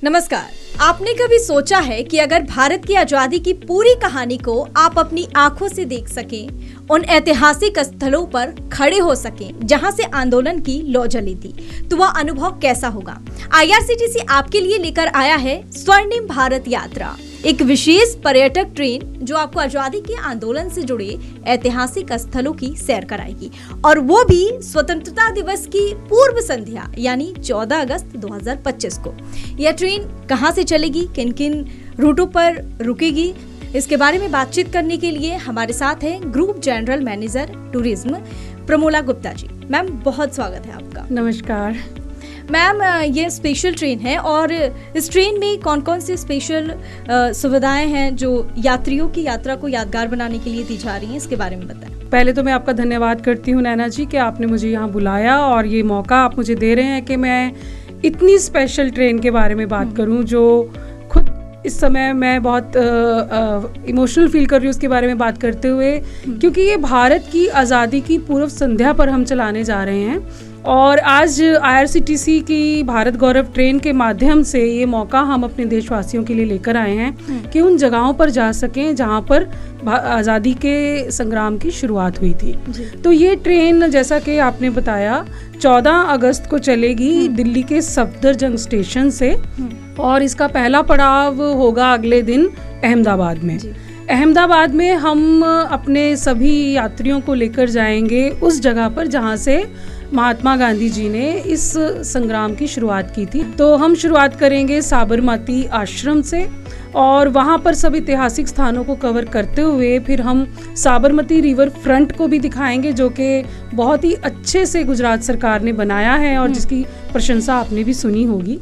नमस्कार। आपने कभी सोचा है कि अगर भारत की आजादी की पूरी कहानी को आप अपनी आंखों से देख सकें, उन ऐतिहासिक स्थलों पर खड़े हो सकें जहां से आंदोलन की लौ जली थी, तो वह अनुभव कैसा होगा? IRCTC आपके लिए लेकर आया है स्वर्णिम भारत यात्रा, एक विशेष पर्यटक ट्रेन जो आपको आजादी के आंदोलन से जुड़े ऐतिहासिक स्थलों की सैर कराएगी, और वो भी स्वतंत्रता दिवस की पूर्व संध्या यानी 14 अगस्त 2025 को। यह ट्रेन कहां से चलेगी, किन किन रूटों पर रुकेगी, इसके बारे में बातचीत करने के लिए हमारे साथ हैं group general manager tourism Pramola Gupta ji. Ma'am, बहुत स्वागत है आपका। नमस्कार मैम, ये स्पेशल ट्रेन है और इस ट्रेन में कौन कौन सी स्पेशल सुविधाएं हैं जो यात्रियों की यात्रा को यादगार बनाने के लिए दी जा रही हैं, इसके बारे में बताएं। पहले तो मैं आपका धन्यवाद करती हूँ नैना जी कि आपने मुझे यहाँ बुलाया और ये मौका आप मुझे दे रहे हैं कि मैं इतनी स्पेशल ट्रेन के बारे में बात करूँ जो खुद इस समय मैं बहुत इमोशनल फील कर रही हूँ उसके बारे में बात करते हुए, क्योंकि ये भारत की आज़ादी की पूर्व संध्या पर हम चलाने जा रहे हैं। और आज IRCTC की भारत गौरव ट्रेन के माध्यम से ये मौका हम अपने देशवासियों के लिए लेकर आए हैं कि उन जगहों पर जा सकें जहाँ पर आज़ादी के संग्राम की शुरुआत हुई थी। तो ये ट्रेन, जैसा कि आपने बताया, 14 अगस्त को चलेगी दिल्ली के सफदरजंग स्टेशन से, और इसका पहला पड़ाव होगा अगले दिन अहमदाबाद में। अहमदाबाद में हम अपने सभी यात्रियों को लेकर जाएंगे उस जगह पर जहाँ से महात्मा गांधी जी ने इस संग्राम की शुरुआत की थी। तो हम शुरुआत करेंगे साबरमती आश्रम से, और वहाँ पर सब ऐतिहासिक स्थानों को कवर करते हुए फिर हम साबरमती रिवर फ्रंट को भी दिखाएंगे, जो कि बहुत ही अच्छे से गुजरात सरकार ने बनाया है और जिसकी प्रशंसा आपने भी सुनी होगी।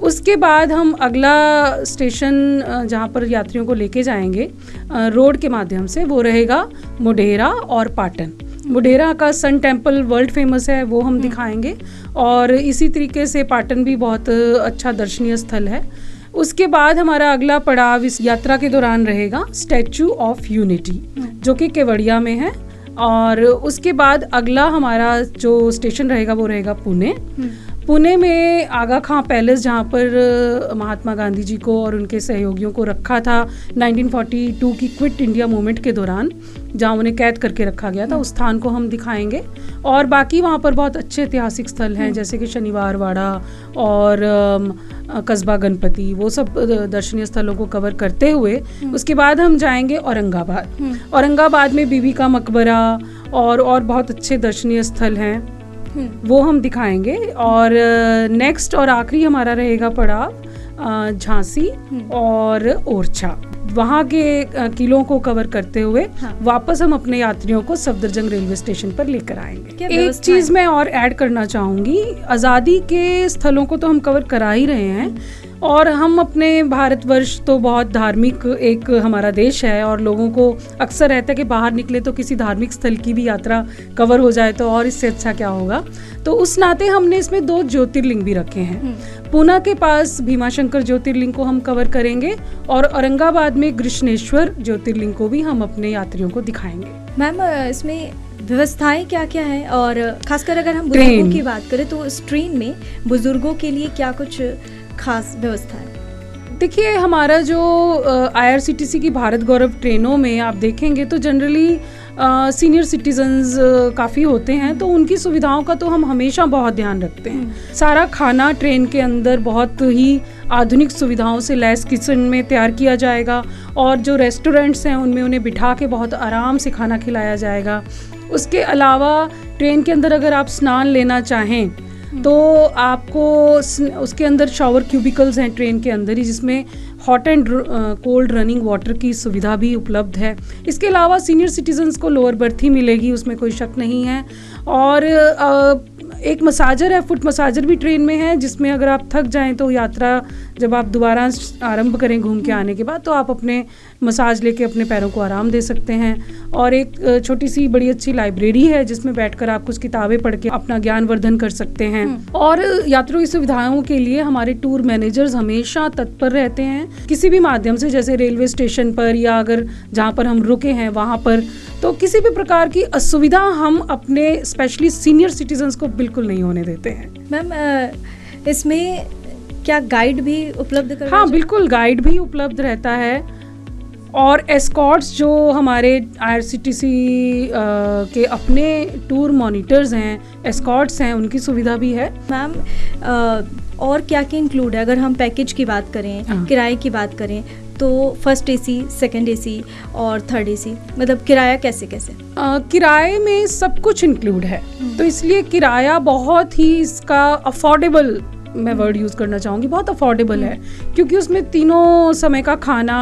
उसके बाद हम अगला स्टेशन जहाँ पर यात्रियों को लेके जाएंगे रोड के माध्यम से, वो रहेगा मोढेरा और पाटन। मोढेरा का सन टेम्पल वर्ल्ड फेमस है, वो हम दिखाएंगे, और इसी तरीके से पाटन भी बहुत अच्छा दर्शनीय स्थल है। उसके बाद हमारा अगला पड़ाव इस यात्रा के दौरान रहेगा स्टैचू ऑफ यूनिटी, जो कि केवड़िया में है। और उसके बाद अगला हमारा जो स्टेशन रहेगा वो रहेगा पुणे। पुणे में आगा खां पैलेस, जहाँ पर महात्मा गांधी जी को और उनके सहयोगियों को रखा था 1942 की क्विट इंडिया मूवमेंट के दौरान, जहाँ उन्हें कैद करके रखा गया था, उस स्थान को हम दिखाएंगे। और बाकी वहाँ पर बहुत अच्छे ऐतिहासिक स्थल हैं, जैसे कि शनिवार वाड़ा और कस्बा गणपति, वो सब दर्शनीय स्थलों को कवर करते हुए उसके बाद हम जाएंगे औरंगाबाद। औरंगाबाद में बीबी का मकबरा और बहुत अच्छे दर्शनीय स्थल हैं, वो हम दिखाएंगे। और नेक्स्ट और आखिरी हमारा रहेगा पड़ाव झांसी और ओरछा। वहाँ के किलों को कवर करते हुए वापस हम अपने यात्रियों को सफदरजंग रेलवे स्टेशन पर लेकर आएंगे। एक चीज़ मैं और ऐड करना चाहूँगी, आज़ादी के स्थलों को तो हम कवर करा ही रहे हैं, और हम अपने भारतवर्ष तो बहुत धार्मिक एक हमारा देश है, और लोगों को अक्सर रहता है कि बाहर निकले तो किसी धार्मिक स्थल की भी यात्रा कवर हो जाए, तो और इससे अच्छा क्या होगा। तो उस नाते हमने इसमें 2 ज्योतिर्लिंग भी रखे हैं। पूना के पास भीमाशंकर ज्योतिर्लिंग को हम कवर करेंगे, और औरंगाबाद में कृष्णेश्वर ज्योतिर्लिंग को भी हम अपने यात्रियों को दिखाएंगे। मैम, इसमें व्यवस्थाएं क्या क्या है, और खासकर अगर हम बुजुर्गों की बात करें तो इस ट्रेन में बुजुर्गों के लिए क्या कुछ खास व्यवस्था है? देखिए, हमारा जो IRCTC की भारत गौरव ट्रेनों में आप देखेंगे तो जनरली सीनियर सिटीजन्स काफ़ी होते हैं, तो उनकी सुविधाओं का तो हम हमेशा बहुत ध्यान रखते हैं। सारा खाना ट्रेन के अंदर बहुत ही आधुनिक सुविधाओं से लैस किचन में तैयार किया जाएगा, और जो रेस्टोरेंट्स हैं उनमें उन्हें बिठा के बहुत आराम से खाना खिलाया जाएगा। उसके अलावा ट्रेन के अंदर अगर आप स्नान लेना चाहें तो आपको उसके अंदर शावर क्यूबिकल्स हैं ट्रेन के अंदर ही, जिसमें hot and cold running water की सुविधा भी उपलब्ध है। इसके अलावा सीनियर सिटीजन्स को लोअर बर्थ ही मिलेगी, उसमें कोई शक नहीं है। और एक मसाजर है, फुट मसाजर भी ट्रेन में है, जिसमें अगर आप थक जाएं तो यात्रा जब आप दोबारा आरंभ करें घूम के आने के बाद, तो आप अपने मसाज लेके अपने पैरों को आराम दे सकते हैं। और एक छोटी सी बड़ी अच्छी लाइब्रेरी है जिसमें बैठकर आप कुछ किताबें पढ़ के अपना ज्ञान वर्धन कर सकते हैं। और यात्रियों की सुविधाओं के लिए हमारे टूर मैनेजर्स हमेशा तत्पर रहते हैं, किसी भी माध्यम से, जैसे रेलवे स्टेशन पर या अगर जहाँ पर हम रुके हैं वहाँ पर, तो किसी भी प्रकार की असुविधा हम अपने स्पेशली सीनियर सिटीजन्स को बिल्कुल नहीं होने देते हैं। मैम, इसमें क्या गाइड भी उपलब्ध करवाया हाँ, बिल्कुल गाइड भी उपलब्ध रहता है, और एस्कॉर्ट्स जो हमारे IRCTC के अपने टूर मॉनिटर्स हैं, एस्कॉर्ट्स हैं, उनकी सुविधा भी है। मैम और क्या क्या इंक्लूड है? अगर हम पैकेज की बात करें, किराए की बात करें, तो फर्स्ट AC, सेकंड AC और थर्ड AC, मतलब किराया कैसे कैसे? किराए में सब कुछ इंक्लूड है, तो इसलिए किराया बहुत ही इसका अफोर्डेबल, मैं वर्ड यूज़ करना चाहूँगी, बहुत अफोर्डेबल है, क्योंकि उसमें तीनों समय का खाना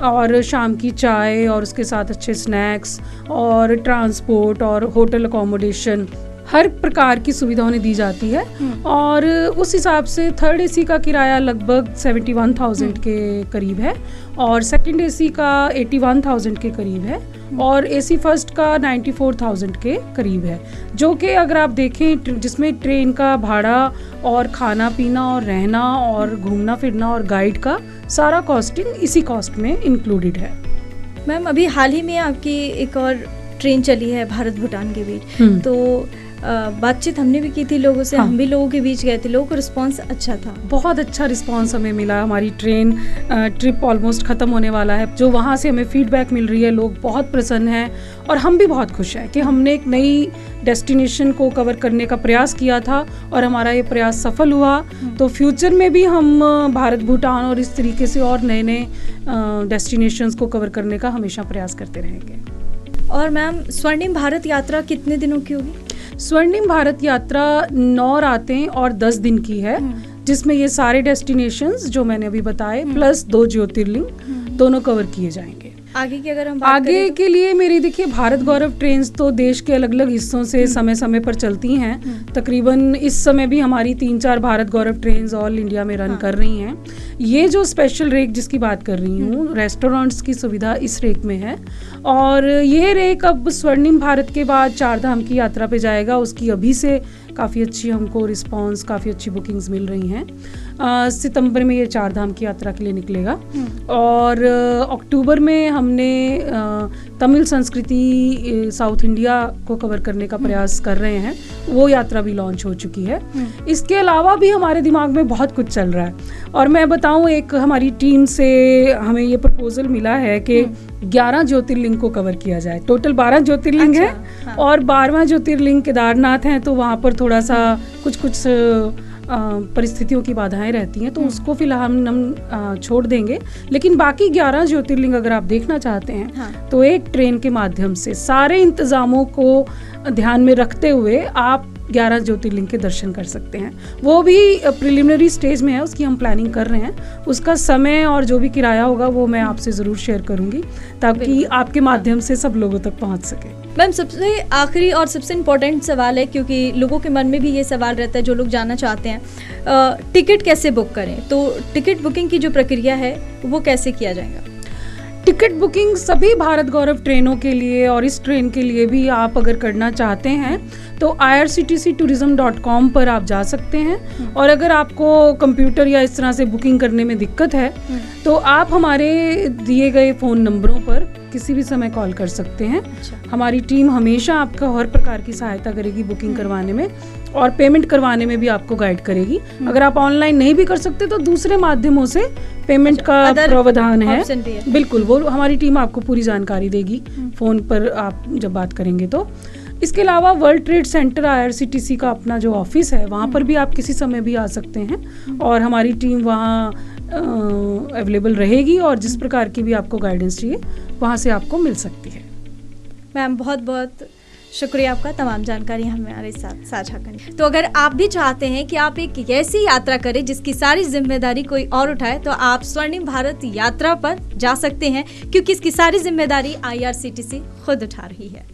और शाम की चाय और उसके साथ अच्छे स्नैक्स और ट्रांसपोर्ट और होटल अकोमोडेशन, हर प्रकार की सुविधा उन्हें दी जाती है। और उस हिसाब से थर्ड AC का किराया लगभग 71,000 के करीब है, और सेकंड AC का 81,000 के करीब है, और AC फर्स्ट का 94,000 के करीब है, जो कि अगर आप देखें जिसमें ट्रेन का भाड़ा और खाना पीना और रहना और घूमना फिरना और गाइड का सारा कॉस्टिंग इसी कॉस्ट में इंक्लूडेड है। मैम अभी हाल ही में आपकी एक और ट्रेन चली है भारत भूटान के बीच, तो बातचीत हमने भी की थी लोगों से, हम भी लोगों के बीच गए थे, लोगों को रिस्पांस अच्छा था, बहुत अच्छा रिस्पांस हमें मिला। हमारी ट्रेन ट्रिप ऑलमोस्ट ख़त्म होने वाला है, जो वहाँ से हमें फीडबैक मिल रही है, लोग बहुत प्रसन्न हैं, और हम भी बहुत खुश हैं कि हमने एक नई डेस्टिनेशन को कवर करने का प्रयास किया था और हमारा ये प्रयास सफल हुआ। तो फ्यूचर में भी हम भारत भूटान और इस तरीके से और नए नए डेस्टिनेशंस को कवर करने का हमेशा प्रयास करते रहेंगे। और मैम स्वर्णिम भारत यात्रा कितने दिनों की होगी? स्वर्णिम भारत यात्रा 9 रातें और 10 दिन की है, जिसमें ये सारे डेस्टिनेशंस जो मैंने अभी बताए प्लस 2 ज्योतिर्लिंग दोनों कवर किए जाएंगे। आगे की अगर हम बात आगे करें तो? के लिए मेरी देखिए भारत गौरव ट्रेन्स तो देश के अलग अलग हिस्सों से समय समय पर चलती हैं। तकरीबन इस समय भी हमारी 3-4 भारत गौरव ट्रेन्स ऑल इंडिया में रन कर रही हैं। ये जो स्पेशल रेक जिसकी बात कर रही हूँ, रेस्टोरेंट्स की सुविधा इस रेक में है, और ये रेक अब स्वर्णिम भारत के बाद 4 धाम की यात्रा पे जाएगा। उसकी अभी से काफ़ी अच्छी हमको रिस्पांस, काफ़ी अच्छी बुकिंग्स मिल रही हैं। सितंबर में ये 4 धाम की यात्रा के लिए निकलेगा, और अक्टूबर में हमने तमिल संस्कृति साउथ इंडिया को कवर करने का प्रयास कर रहे हैं, वो यात्रा भी लॉन्च हो चुकी है। इसके अलावा भी हमारे दिमाग में बहुत कुछ चल रहा है, और मैं बताऊं, एक हमारी टीम से हमें ये प्रपोजल मिला है कि 11 ज्योतिर्लिंग को कवर किया जाए। टोटल 12 ज्योतिर्लिंग है, और 12वां ज्योतिर्लिंग केदारनाथ है, तो वहाँ पर थोड़ा सा कुछ परिस्थितियों की बाधाएं रहती हैं, तो उसको फिलहाल हम छोड़ देंगे। लेकिन बाकी 11 ज्योतिर्लिंग अगर आप देखना चाहते हैं तो एक ट्रेन के माध्यम से सारे इंतजामों को ध्यान में रखते हुए आप 11 ज्योतिर्लिंग के दर्शन कर सकते हैं। वो भी प्रिलिमिनरी स्टेज में है, उसकी हम प्लानिंग कर रहे हैं। उसका समय और जो भी किराया होगा वो मैं आपसे ज़रूर शेयर करूंगी, ताकि आपके माध्यम से सब लोगों तक पहुंच सके। मैम सबसे आखिरी और सबसे इम्पोर्टेंट सवाल है, क्योंकि लोगों के मन में भी ये सवाल रहता है, जो लोग जानना चाहते हैं टिकट कैसे बुक करें, तो टिकट बुकिंग की जो प्रक्रिया है वो कैसे किया जाएगा? टिकट बुकिंग सभी भारत गौरव ट्रेनों के लिए और इस ट्रेन के लिए भी आप अगर करना चाहते हैं तो irctctourism.com पर आप जा सकते हैं। और अगर आपको कंप्यूटर या इस तरह से बुकिंग करने में दिक्कत है तो आप हमारे दिए गए फ़ोन नंबरों पर किसी भी समय कॉल कर सकते हैं। हमारी टीम हमेशा आपका हर प्रकार की सहायता करेगी बुकिंग करवाने में, और पेमेंट करवाने में भी आपको गाइड करेगी। अगर आप ऑनलाइन नहीं भी कर सकते तो दूसरे माध्यमों से पेमेंट का प्रावधान है, बिल्कुल, वो हमारी टीम आपको पूरी जानकारी देगी फ़ोन पर आप जब बात करेंगे तो। इसके अलावा वर्ल्ड ट्रेड सेंटर IRCTC का अपना जो ऑफिस है, वहाँ पर भी आप किसी समय भी आ सकते हैं, और हमारी टीम वहाँ अवेलेबल रहेगी, और जिस प्रकार की भी आपको गाइडेंस चाहिए वहाँ से आपको मिल सकती है। मैम बहुत बहुत शुक्रिया आपका तमाम जानकारी हमारे साथ साझा करने। तो अगर आप भी चाहते हैं कि आप एक ऐसी यात्रा करें जिसकी सारी जिम्मेदारी कोई और उठाए, तो आप स्वर्णिम भारत यात्रा पर जा सकते हैं, क्योंकि इसकी सारी जिम्मेदारी IRCTC खुद उठा रही है।